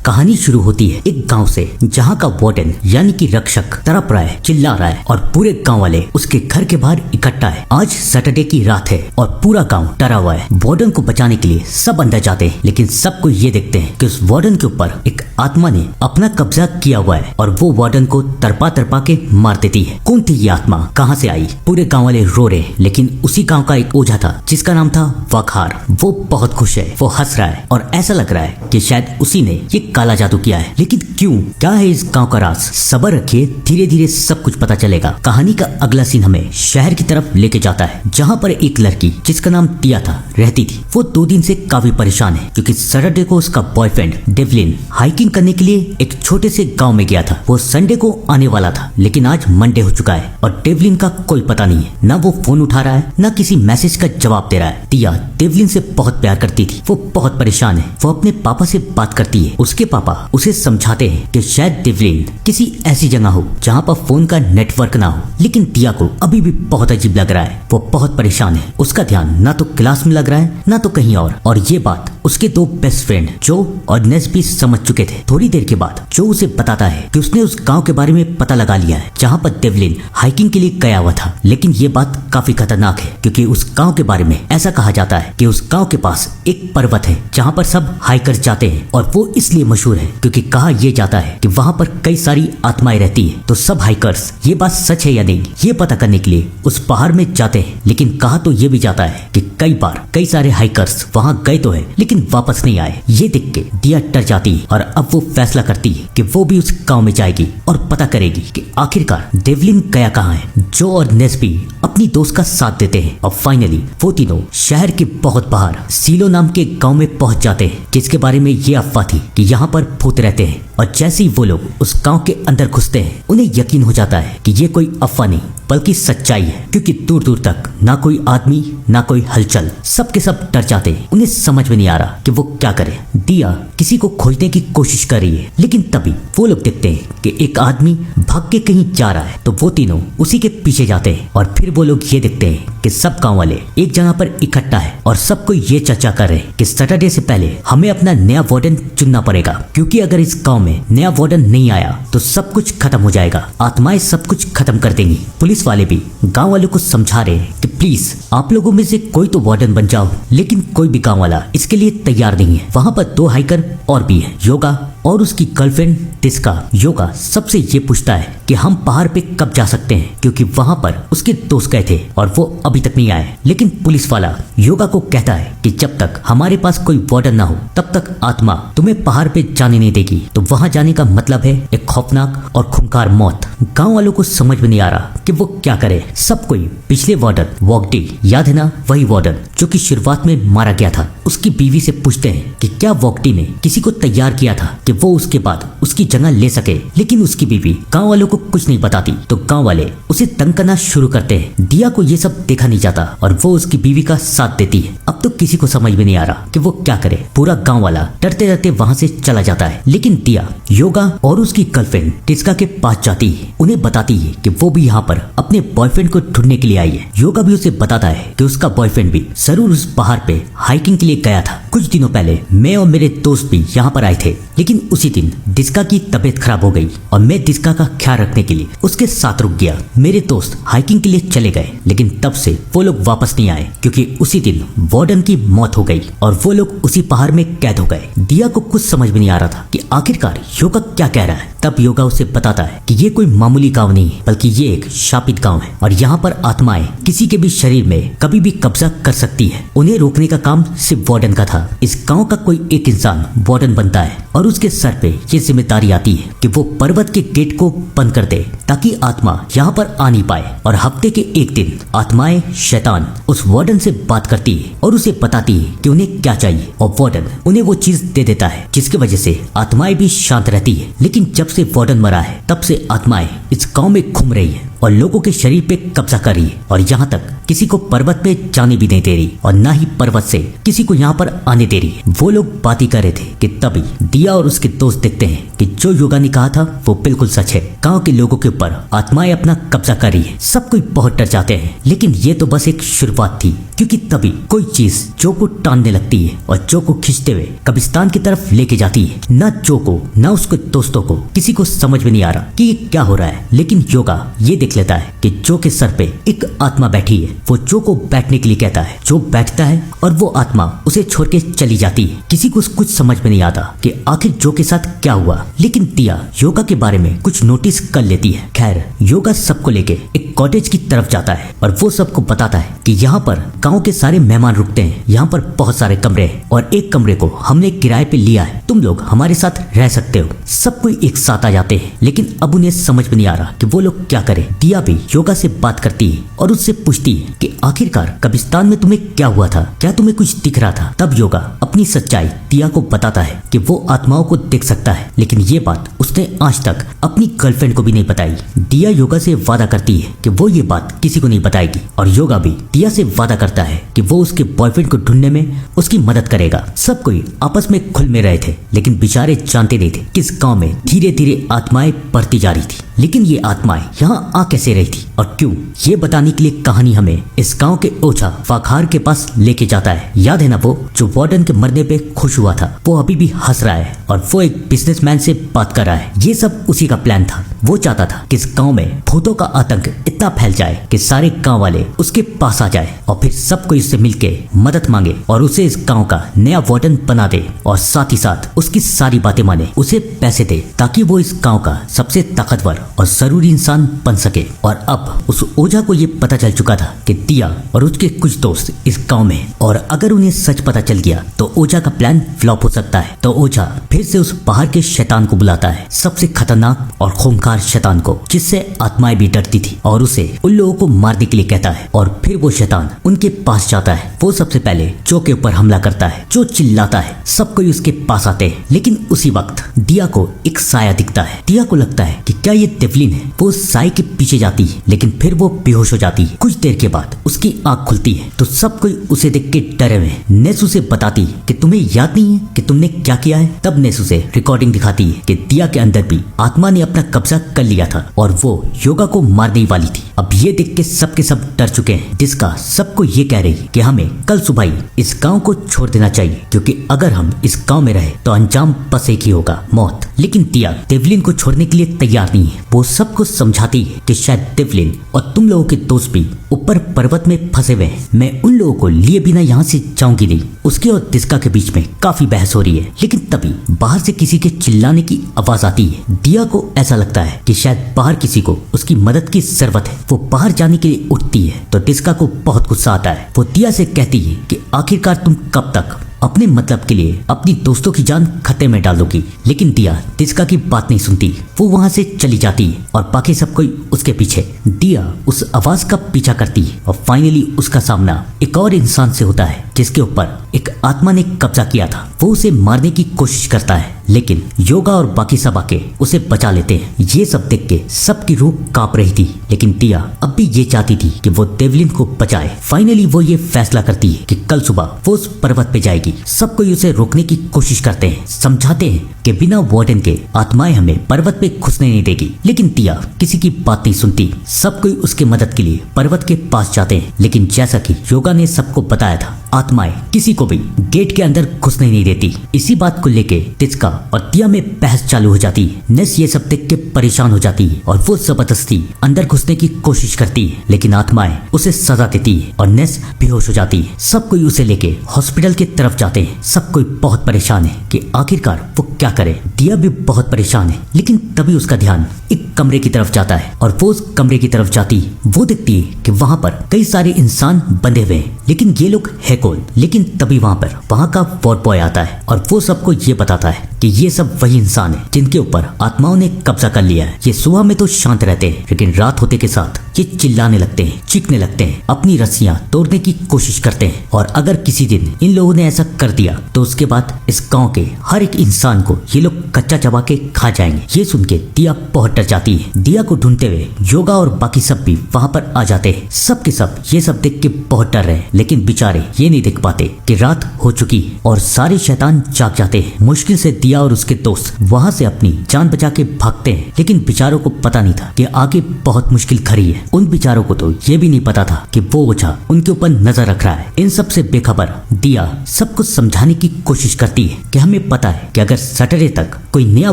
कहानी शुरू होती है एक गांव से, जहां का वार्डन यानी कि रक्षक तड़प रहा है, चिल्ला रहा है और पूरे गांव वाले उसके घर के बाहर इकट्ठा है। आज सैटरडे की रात है और पूरा गांव डरा हुआ है। वार्डन को बचाने के लिए सब अंदर जाते हैं, लेकिन सबको ये देखते हैं कि उस वार्डन के ऊपर एक आत्मा ने अपना कब्जा किया हुआ है और वो वार्डन को तड़पा तड़पा के मार देती है। कौन थी ये आत्मा, कहाँ से आई? पूरे गांव वाले रो रहे, लेकिन उसी गांव का एक ओझा था जिसका नाम था वखार। वो बहुत खुश है, वो हंस रहा है और ऐसा लग रहा है कि शायद उसी ने ये काला जादू किया है। लेकिन क्यों, क्या है इस गांव का राज? सब्र रखिए, धीरे धीरे सब कुछ पता चलेगा। कहानी का अगला सीन हमें शहर की तरफ लेके जाता है, जहाँ पर एक लड़की जिसका नाम टिया था रहती थी। वो 2 दिन से काफी परेशान है क्योंकि सैटरडे को उसका बॉयफ्रेंड डेवलिन हाइकिंग करने के लिए एक छोटे से गांव में गया था। वो संडे को आने वाला था, लेकिन आज मंडे हो चुका है और डेवलिन का कोई पता नहीं है। ना वो फोन उठा रहा है, ना किसी मैसेज का जवाब दे रहा है। टिया डेवलिन से बहुत प्यार करती थी, वो बहुत परेशान है। वो अपने पापा से बात करती है। उसके पापा उसे समझाते हैं कि शायद डेवलिन किसी ऐसी जगह हो जहाँ पर फोन का नेटवर्क ना हो, लेकिन टिया को अभी भी बहुत अजीब लग रहा है। वो बहुत परेशान है। उसका ध्यान ना तो क्लास में लग रहा है, ना तो कहीं और ये बात उसके 2 बेस्ट फ्रेंड जो और नेस भी समझ चुके थे। थोड़ी देर के बाद जो उसे बताता है कि उसने उस गांव के बारे में पता लगा लिया है जहां पर डेवलिन हाइकिंग के लिए गया हुआ था। लेकिन ये बात काफी खतरनाक है क्योंकि उस गांव के बारे में ऐसा कहा जाता है कि उस गांव के पास एक पर्वत है जहां पर सब हाइकर्स जाते हैं और वो इसलिए मशहूर है क्योंकि कहा यह जाता है कि वहां पर कई सारी आत्माएं रहती है। तो सब हाइकर्स ये बात सच है या नहीं ये पता करने के लिए उस पहाड़ में जाते हैं। लेकिन कहा तो ये भी जाता है कि कई बार कई सारे हाइकर्स वहां गए तो है लेकिन वापस नहीं आए। ये देख के दिया डर जाती है और अब वो फैसला करती है कि वो भी उस गांव में जाएगी और पता करेगी कि आखिरकार डेवलिन गया कहाँ है। जो और नेस भी अपनी दोस्त का साथ देते हैं और फाइनली वो तीनों शहर के बहुत बाहर सीलो नाम के गांव में पहुंच जाते हैं, जिसके बारे में ये अफवाह थी कि यहाँ पर भूत रहते हैं। और जैसे ही वो लोग उस गांव के अंदर घुसते हैं, उन्हें यकीन हो जाता है कि ये कोई अफवाह नहीं बल्कि सच्चाई है, क्योंकि दूर दूर तक ना कोई आदमी ना कोई हलचल। सब के सब डर जाते हैं। उन्हें समझ में नहीं आ रहा कि वो क्या करे। दिया किसी को खोजने की कोशिश कर रही है, लेकिन तभी वो लोग देखते हैं कि एक आदमी भाग के कहीं जा रहा है। तो वो तीनों उसी के पीछे जाते हैं और फिर वो लोग ये देखते हैं कि सब गांव वाले एक जगह पर इकट्ठा है और सबको ये चर्चा कर रहे हैं कि सैटरडे से पहले हमें अपना नया वार्डन चुनना पड़ेगा, क्योंकि अगर इस गांव में नया वार्डन नहीं आया तो सब कुछ खत्म हो जाएगा। आत्माएं सब कुछ खत्म कर देंगी। पुलिस वाले भी गांव वालों को समझा रहे हैं कि प्लीज आप लोगों में से कोई तो वार्डन बन जाओ, लेकिन कोई भी गांव वाला इसके लिए तैयार नहीं है। वहां पर 2 हाइकर और भी है, योगा और उसकी गर्लफ्रेंड तिस्का। योगा सबसे ये पूछता है कि हम पहाड़ पे कब जा सकते हैं, क्योंकि वहां पर उसके दोस्त गए थे और वो अभी तक नहीं आए। लेकिन पुलिस वाला योगा को कहता है कि जब तक हमारे पास कोई वार्डन ना हो तब तक आत्मा तुम्हें पहाड़ पे जाने नहीं देगी। तो वहां जाने का मतलब है एक खौफनाक और खूंखार मौत। गांव वालों को समझ में नहीं आ रहा कि वो क्या करे। सब कोई पिछले वार्डन वॉकडी, याद है ना, वही वार्डन जो कि शुरुआत में मारा गया था, उसकी बीवी से पूछते हैं कि क्या वॉकडी ने किसी को तैयार किया था कि वो उसके बाद उसकी जगह ले सके। लेकिन उसकी बीवी गांव वालों को कुछ नहीं बताती, तो गांव वाले उसे तंग करना शुरू करते हैं। दिया को ये सब देखा नहीं जाता और वो उसकी बीवी का साथ देती है। अब तो किसी को समझ में नहीं आ रहा कि वो क्या करे। पूरा गांव वाला डरते डरते वहां से चला जाता है। लेकिन दिया योगा और उसकी गर्लफ्रेंड टिस्का के पास जाती है, उन्हें बताती है कि वो भी यहाँ पर अपने बॉयफ्रेंड को ढूंढने के लिए आई है। योगा भी उसे बताता है कि उसका बॉयफ्रेंड भी जरूर उस पहाड़ पे हाइकिंग के लिए गया था। कुछ दिनों पहले मैं और मेरे दोस्त भी यहाँ पर आए थे, लेकिन उसी दिन डिस्का की तबीयत खराब हो गई और मैं डिस्का का ख्याल रखने के लिए उसके साथ रुक गया। मेरे दोस्त हाइकिंग के लिए चले गए, लेकिन तब से वो लोग वापस नहीं आए क्योंकि उसी दिन वार्डन की मौत हो गई और वो लोग उसी पहाड़ में कैद हो गए। दिया को कुछ समझ में नहीं आ रहा था कि आखिरकार योगा क्या कह रहा है। तब योगा उसे बताता है कि ये कोई मामूली गांव नहीं है, बल्कि ये एक शापित गांव है और यहाँ पर आत्माएं किसी के भी शरीर में कभी भी कब्जा कर सकती है। उन्हें रोकने का काम सिर्फ वार्डन का था। इस गांव का कोई एक इंसान वार्डन बनता है और उसके सर पे ये जिम्मेदारी आती है कि वो पर्वत के गेट को बंद कर दे ताकि आत्मा यहाँ पर आ नहीं पाए। और हफ्ते के एक दिन आत्माएं शैतान उस वार्डन से बात करती है और उसे बताती है कि उन्हें क्या चाहिए और वार्डन उन्हें वो चीज दे देता है, जिसकी वजह से आत्माएं भी शांत रहती है। लेकिन जब से वार्डन मरा है तब से आत्माएं इस गांव में घूम रही है और लोगों के शरीर पे कब्जा कर रही है और यहाँ तक किसी को पर्वत पे जाने भी नहीं दे रही और ना ही पर्वत से किसी को यहाँ पर आने दे रही है। वो लोग बात ही कर रहे थे कि तभी दिया और उसके दोस्त देखते हैं कि जो योगा ने कहा था वो बिल्कुल सच है। गांव के लोगों के ऊपर आत्माएं अपना कब्जा कर रही है। सब कोई बहुत डर जाते हैं, लेकिन ये तो बस एक शुरुआत थी। क्योंकि तभी कोई चीज जो को टानने लगती है और जो को खींचते हुए कब्रिस्तान की तरफ लेके जाती है। न जो को न उसके दोस्तों को किसी को समझ में नहीं आ रहा कि ये क्या हो रहा है, लेकिन योगा ये देख लेता है कि जो के सर पे एक आत्मा बैठी है। वो जो को बैठने के लिए कहता है, जो बैठता है और वो आत्मा उसे छोड़ के चली जाती है। किसी को कुछ समझ में नहीं आता कि आखिर जो के साथ क्या हुआ, लेकिन दिया योगा के बारे में कुछ नोटिस कर लेती है। खैर योगा सबको लेके एक कॉटेज की तरफ जाता है और वो सबको बताता है कि यहाँ पर गांव के सारे मेहमान रुकते हैं, यहाँ पर बहुत सारे कमरे हैं और एक कमरे को हमने किराए पे लिया है, तुम लोग हमारे साथ रह सकते हो। सब कोई एक साथ आ जाते हैं, लेकिन अब उन्हें समझ में नहीं आ रहा कि वो लोग क्या करें। दिया भी योगा से बात करती है और उससे पूछती है कि आखिरकार कब्रिस्तान में तुम्हें क्या हुआ था, क्या तुम्हें कुछ दिख रहा था। तब योगा अपनी सच्चाई दिया को बताता है कि वो आत्माओं को देख सकता है, लेकिन ये बात उसने आज तक अपनी गर्लफ्रेंड को भी नहीं बताई। दिया योगा से वादा करती है कि वो ये बात किसी को नहीं बताएगी और योगा भी दिया से वादा करता है कि वो उसके बॉयफ्रेंड को ढूंढने में उसकी मदद करेगा। सब कोई आपस में खुल में रहे थे, लेकिन बेचारे जानते नहीं थे कि इस गांव में धीरे धीरे आत्माएं बढ़ती जा रही थी। लेकिन ये आत्माएं यहाँ आ कैसे रही थी और क्यों, ये बताने के लिए कहानी हमें इस गांव के ओझा वाघार के पास लेके जाता है। याद है ना वो जो वार्डन के मरने पे खुश हुआ था, वो अभी भी हंस रहा है और वो एक बिजनेसमैन से बात कर रहा है। ये सब उसी का प्लान था। वो चाहता था कि इस गांव में भूतों का आतंक इतना फैल जाए कि सारे गांव वाले उसके पास आ जाए और फिर सब कोई उससे मिलके मदद मांगे और उसे इस गांव का नया वार्डन बना दे और साथ ही साथ उसकी सारी बातें माने, उसे पैसे दे ताकि वो इस गांव का सबसे ताकतवर और जरूरी इंसान बन सके। और अब उस ओझा को ये पता चल चुका था कि दिया और उसके कुछ दोस्त इस गांव में, और अगर उन्हें सच पता चल गया तो ओझा का प्लान फ्लॉप हो सकता है। तो ओझा फिर से उस बाहर के शैतान को बुलाता है, सबसे खतरनाक और खूंखार शैतान को, जिससे आत्माएं भी डरती थी, और उसे उन लोगों को मारने के लिए कहता है। और फिर वो शैतान उनके पास जाता है। वो सबसे पहले जो के ऊपर हमला करता है, जो चिल्लाता है, सब कोई उसके पास आते हैं। लेकिन उसी वक्त दिया को एक साया दिखता है। दिया को लगता है कि क्या ये देवलिन है। वो साय के पीछे जाती है, लेकिन फिर वो बेहोश हो जाती है। कुछ देर के बाद उसकी आंख खुलती है तो सब कोई उसे देख के डरे हुए। नेस उसे बताती है कि तुम्हें याद नहीं है कि तुमने क्या किया है। तब नेस उसे रिकॉर्डिंग दिखाती है कि दिया के अंदर भी आत्मा ने अपना कब्जा कर लिया था और वो योगा को मारने वाली थी। अब ये देख के सबके सब डर चुके हैं, जिसका सबको ये कह रही कि हमें कल सुबह ही इस गांव को छोड़ देना चाहिए, क्योंकि अगर हम इस गांव में रहे तो अंजाम बस एक ही होगा, मौत। लेकिन दिया देवलिन को छोड़ने के लिए तैयार नहीं है। वो सबको समझाती है कि शायद देवलिन और तुम लोगों के दोस्त भी ऊपर पर्वत में फंसे हुए हैं, मैं उन लोगों को लिए बिना यहाँ से जाऊंगी नहीं। उसके और दिस्का के बीच में काफी बहस हो रही है, लेकिन तभी बाहर से किसी के चिल्लाने की आवाज आती है। दिया को ऐसा लगता है कि शायद बाहर किसी को उसकी मदद की जरूरत है। वो बाहर जाने के लिए उठती है तो दिस्का को बहुत गुस्सा आता है। वो दिया से कहती है कि आखिरकार तुम कब तक अपने मतलब के लिए अपनी दोस्तों की जान खतरे में डाल दोगी। लेकिन दिया दिस्का की बात नहीं सुनती। वो वहां से चली जाती है और बाकी सब कोई उसके पीछे। दिया उस आवाज का पीछा करती है और फाइनली उसका सामना एक और इंसान से होता है, जिसके ऊपर एक आत्मा ने कब्जा किया था। वो उसे मारने की कोशिश करता है, लेकिन योगा और बाकी सब आके उसे बचा लेते हैं। ये सब देख के सबकी रूह कांप रही थी, लेकिन दिया अब भी ये चाहती थी कि वो देवलिन को बचाए। फाइनली वो ये फैसला करती है कि कल सुबह वो उस पर्वत पे जाएगी। सब कोई उसे रोकने की कोशिश करते हैं, समझाते हैं कि बिना वार्डन के आत्माएं हमें पर्वत पे घुसने नहीं देगी, लेकिन दिया किसी की बात नहीं सुनती। सब कोई उसके मदद के लिए पर्वत के पास जाते हैं, लेकिन जैसा कि योगा ने सबको बताया था, आत्माएं किसी को भी गेट के अंदर घुसने नहीं देती। इसी बात को लेके तिस्का और दिया में बहस चालू हो जाती है। नेस ये सब देख के परेशान हो जाती है और वो जबरदस्ती अंदर घुसने की कोशिश करती है, लेकिन आत्माएं उसे सजा देती है और नेस बेहोश हो जाती है। सब कोई उसे लेके हॉस्पिटल की तरफ जाते हैं। सब कोई बहुत परेशान है कि आखिरकार वो क्या करे। दिया भी बहुत परेशान है, लेकिन तभी उसका ध्यान एक कमरे की तरफ जाता है और वो उस कमरे की तरफ जाती है। वो देखती है कि वहां पर कई सारे इंसान बंधे हुए हैं, लेकिन ये लोग है कौन। लेकिन तभी वहां का वार्ड बॉय आता है और वो सबको ये बताता है कि ये सब वही इंसान है जिनके ऊपर आत्माओं ने कब्जा कर लिया है। ये सुबह में तो शांत रहते हैं, लेकिन रात होते के साथ ये चिल्लाने लगते हैं, चीखने लगते हैं, अपनी रस्सियां तोड़ने की कोशिश करते हैं। और अगर किसी दिन इन लोगों ने ऐसा कर दिया तो उसके बाद इस गांव के हर एक इंसान को ये लोग कच्चा चबा के खा जाएंगे। ये सुन के दिया बहुत डर जाती जाती है। दिया को ढूंढते हुए योगा और बाकी सब भी वहाँ पर आ जाते हैं। सब के सब ये सब देख के बहुत डर रहे हैं, लेकिन बेचारे ये नहीं देख पाते कि रात हो चुकी और सारे शैतान जाग जाते हैं। मुश्किल से दिया और उसके दोस्त वहाँ से अपनी जान बचा के भागते हैं, लेकिन बेचारों को पता नहीं था कि आगे बहुत मुश्किल खड़ी है। उन बेचारों को तो ये भी नहीं पता था कि वो ओझा उनके ऊपर नजर रख रहा है। इन सब से बेखबर दिया सबको समझाने की कोशिश करती है कि हमें पता है कि अगर सैटरडे तक कोई नया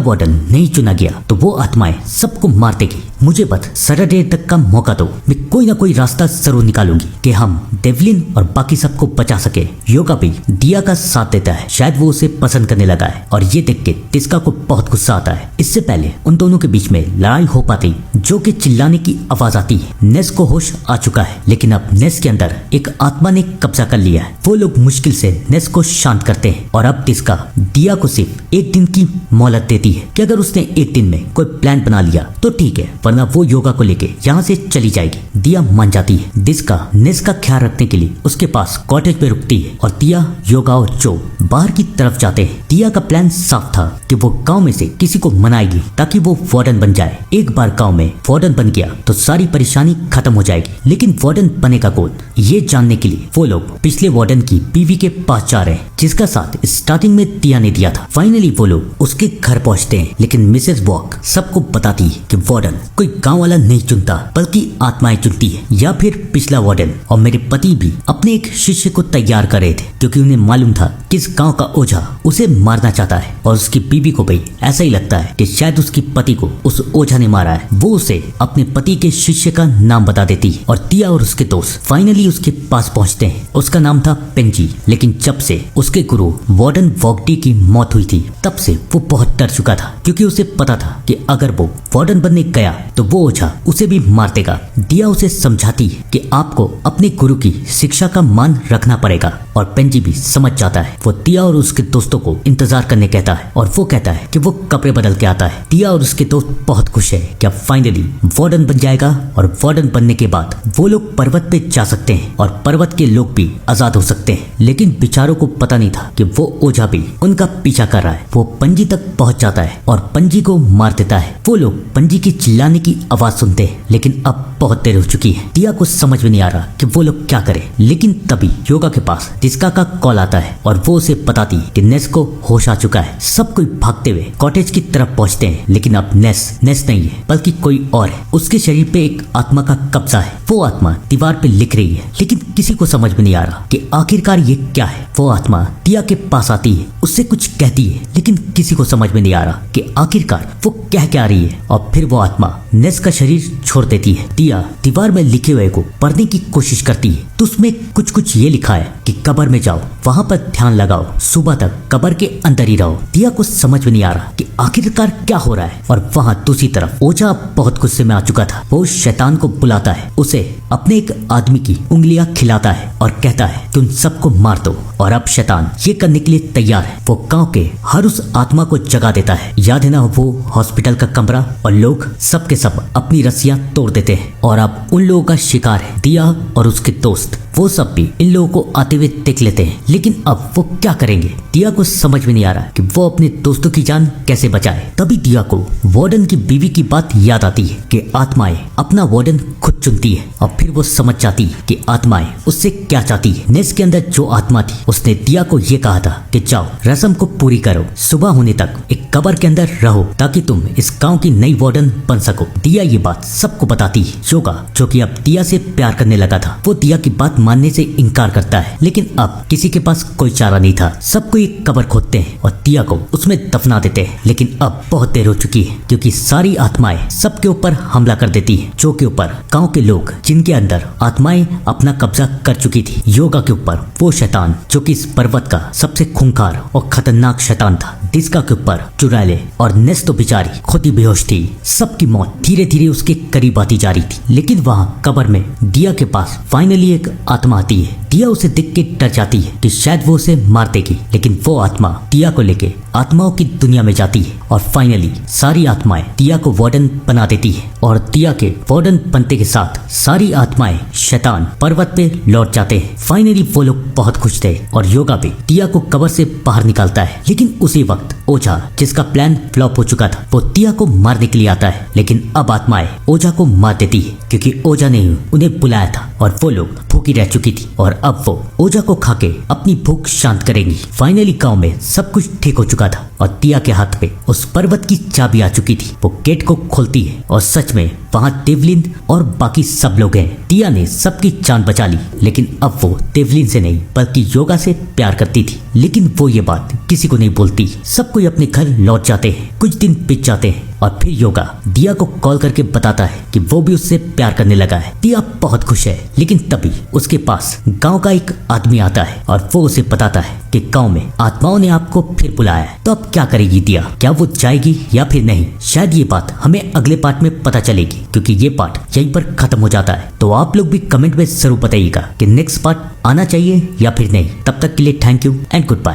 वार्डन नहीं चुना गया तो वो आत्माएं सबको मार देगी। मुझे बस सैटरडे तक का मौका दो, मैं कोई ना कोई रास्ता जरूर निकालूंगी कि हम डेवलिन और बाकी सबको बचा सके। योगा भी दिया का साथ देता है, शायद वो उसे पसंद करने लगा है और ये देख के टिस्का को बहुत गुस्सा आता है। इससे पहले उन दोनों के बीच में लड़ाई हो पाती जो कि चिल्लाने की आवाज आती है। नेस को होश आ चुका है, लेकिन अब नेस के अंदर एक आत्मा ने कब्जा कर लिया है। वो लोग मुश्किल से नेस को शांत करते हैं और अब टिस्का दिया को सिर्फ एक दिन की मोहलत देती है कि अगर उसने एक दिन में कोई प्लान बना लिया तो ठीक है, वरना वो योगा को लेके यहाँ से चली जाएगी। दिया मान जाती है। दिस्का नेस का ख्याल रखने के लिए उसके पास कॉटेज पे रुकती है और दिया, योगा और जो बाहर की तरफ जाते हैं। दिया का प्लान साफ था कि वो गांव में से किसी को मनाएगी ताकि वो वार्डन बन जाए। एक बार गांव में वार्डन बन गया तो सारी परेशानी खत्म हो जाएगी। लेकिन वार्डन बनेगा कौन, ये जानने के लिए वो लोग पिछले वार्डन की बीवी के पास जा रहे हैं, जिसका साथ स्टार्टिंग में दिया ने दिया था। फाइनली वो लोग उसके घर पहुंचते हैं, लेकिन मिसेस वॉक सबको बताती है कि वार्डन कोई गांव वाला नहीं चुनता बल्कि आत्माएं चुनती है, या फिर पिछला वार्डन और मेरे पति भी अपने एक शिष्य को तैयार कर रहे थे क्योंकि उन्हें मालूम था कि इस गांव का ओझा उसे मारना चाहता है और उसकी बीवी को भी ऐसा ही लगता है कि शायद उसकी पति को उस ओझा ने मारा है। वो उसे अपने पति के शिष्य का नाम बता देती है और दिया और उसके दोस्त फाइनली उसके पास पहुंचते हैं। उसका नाम था पेंजी, लेकिन जब से उसके गुरु वार्डन वॉगडी की मौत हुई थी तब से वो बहुत डर चुका था, क्योंकि उसे पता था कि अगर वो वार्डन बनने गया तो वो ओझा उसे भी मार देगा। दिया उसे समझाती है कि आपको अपने गुरु की शिक्षा का मान रखना पड़ेगा और पेंजी भी समझ जाता है। वो दिया और उसके दोस्तों को इंतजार करने कहता है और वो कहता है कि वो कपड़े बदल के आता है। दिया और उसके दोस्त बहुत खुश है कि अब फाइनली वार्डन बन जाएगा और वार्डन बनने के बाद वो लोग पर्वत पे जा सकते हैं और पर्वत के लोग भी आजाद हो सकते हैं। लेकिन बेचारों को पता नहीं था कि वो ओझा भी उनका पीछा कर रहा है। वो पंजी तक पहुंच जाता है और पंजी को मार देता है। वो लोग पंजी की चिल्लाने की आवाज सुनते हैं, लेकिन अब बहुत देर हो चुकी है। दिया को समझ में नहीं आ रहा कि वो लोग क्या करें। लेकिन तभी योगा के पास टिस्का का कॉल आता है और वो उसे बताती है कि नेस को होश आ चुका है। सब कोई भागते हुए कॉटेज की तरफ पहुंचते हैं, लेकिन अब नेस नहीं है बल्कि कोई और है। उसके शरीर पे एक आत्मा का कब्जा है। वो आत्मा दीवार पे लिख रही है, लेकिन किसी को समझ में नहीं आ रहा कि आखिरकार ये क्या है। वो आत्मा दिया के पास आती है, उससे कुछ कहती है, लेकिन किसी को समझ में नहीं आ रहा कि आखिरकार वो कह क्या रही है। और फिर वो आत्मा नेस का शरीर छोड़ देती है। दिया दीवार में लिखे हुए को पढ़ने की कोशिश करती है तो उसमें कुछ ये लिखा है कि कब्र में जाओ, वहां पर ध्यान लगाओ, सुबह तक कब्र के अंदर ही रहो। दिया को समझ में नहीं आ रहा कि आखिरकार क्या हो रहा है। और वहां दूसरी तरफ ओझा बहुत गुस्से में आ चुका था। वो शैतान को बुलाता है, उसे अपने एक आदमी की उंगलियां खिलाता है और कहता है कि उन सबको मार दो। और अब शैतान ये करने के लिए तैयार है। वो गांव के हर उस आत्मा को जगा देता है। याद है ना वो हॉस्पिटल का कमरा, और लोग सब के सब अपनी रस्सियां तोड़ देते हैं और अब उन लोगों का शिकार है दिया और उसके दोस्त। वो सब भी इन लोगों को आते हुए देख लेते हैं, लेकिन अब वो क्या करेंगे। दिया को समझ में नहीं आ रहा कि वो अपने दोस्तों की जान कैसे बचाए। तभी दिया को वार्डन की बीवी की बात याद आती है कि आत्माएं अपना वार्डन खुद चुनती है। और फिर वो समझ जाती है कि आत्माएं उससे क्या चाहती है। नेस के अंदर जो आत्मा थी उसने दिया को ये कहा था कि जाओ रस्म को पूरी करो, सुबह होने तक एक कब्र के अंदर रहो ताकि तुम इस गांव की नई वार्डन बन सको। दिया ये बात सबको बताती है। योगा जो कि अब दिया से प्यार करने लगा था, वो दिया की बात मानने से इनकार करता है, लेकिन अब किसी के पास कोई चारा नहीं था। सबको एक कब्र खोदते हैं और दिया को उसमें दफना देते हैं। लेकिन अब बहुत देर हो चुकी है, क्योंकि सारी आत्माएं सबके ऊपर हमला कर देती है। जो के ऊपर गांव के लोग जिनके अंदर आत्माएं अपना कब्जा कर चुकी थी। योगा के ऊपर वो शैतान जो कि इस पर्वत का सबसे खूंखार और खतरनाक शैतान था। डिस्का के ऊपर चुड़ैले और नेस तो बेचारी खुद ही बेहोश थी। सबकी मौत धीरे धीरे उसके करीब आती जा रही थी। लेकिन वहां कब्र में दिया के पास फाइनली एक आत्मा आती है। दिया उसे देख के डर जाती है कि शायद वो उसे मार देगी, लेकिन वो आत्मा दिया को लेके आत्माओं की दुनिया में जाती है और फाइनली सारी आत्माएं दिया को वार्डन बना देती है। और दिया के वार्डन बनते के साथ सारी आत्माएं शैतान पर्वत पे लौट जाते हैं। फाइनली वो लोग बहुत खुश थे और योगा भी दिया को कब्र से बाहर निकालता है। लेकिन उसी वक्त वक्त ओझा, जिसका प्लान फ्लॉप हो चुका था, वो तिया को मारने के लिए आता है, लेकिन अब आत्माएं ओझा को मार देती है क्योंकि ओझा ने उन्हें बुलाया था और वो लोग भूखी रह चुकी थी और अब वो ओझा को खाके अपनी भूख शांत करेंगी। फाइनली गांव में सब कुछ ठीक हो चुका था और तिया के हाथ पे उस पर्वत की चाबी आ चुकी थी। वो गेट को खोलती है और सच में वहाँ देवलिन और बाकी सब लोग हैं। तिया ने सबकी जान बचा ली, लेकिन अब वो देवलिन से नहीं बल्कि योगा से प्यार करती थी, लेकिन वो ये बात किसी को नहीं बोलती। सब कोई अपने घर लौट जाते हैं। कुछ दिन बीत जाते हैं और फिर योगा दिया को कॉल करके बताता है कि वो भी उससे प्यार करने लगा है। दिया बहुत खुश है, लेकिन तभी उसके पास गांव का एक आदमी आता है और वो उसे बताता है कि गांव में आत्माओं ने आपको फिर बुलाया है। तो अब क्या करेगी दिया? क्या वो जाएगी या फिर नहीं? शायद ये बात हमें अगले पार्ट में पता चलेगी, क्योंकि ये पार्ट यहीं पर खत्म हो जाता है। तो आप लोग भी कमेंट में जरूर बताइएगा कि नेक्स्ट पार्ट आना चाहिए या फिर नहीं। तब तक के लिए thank you and good bye.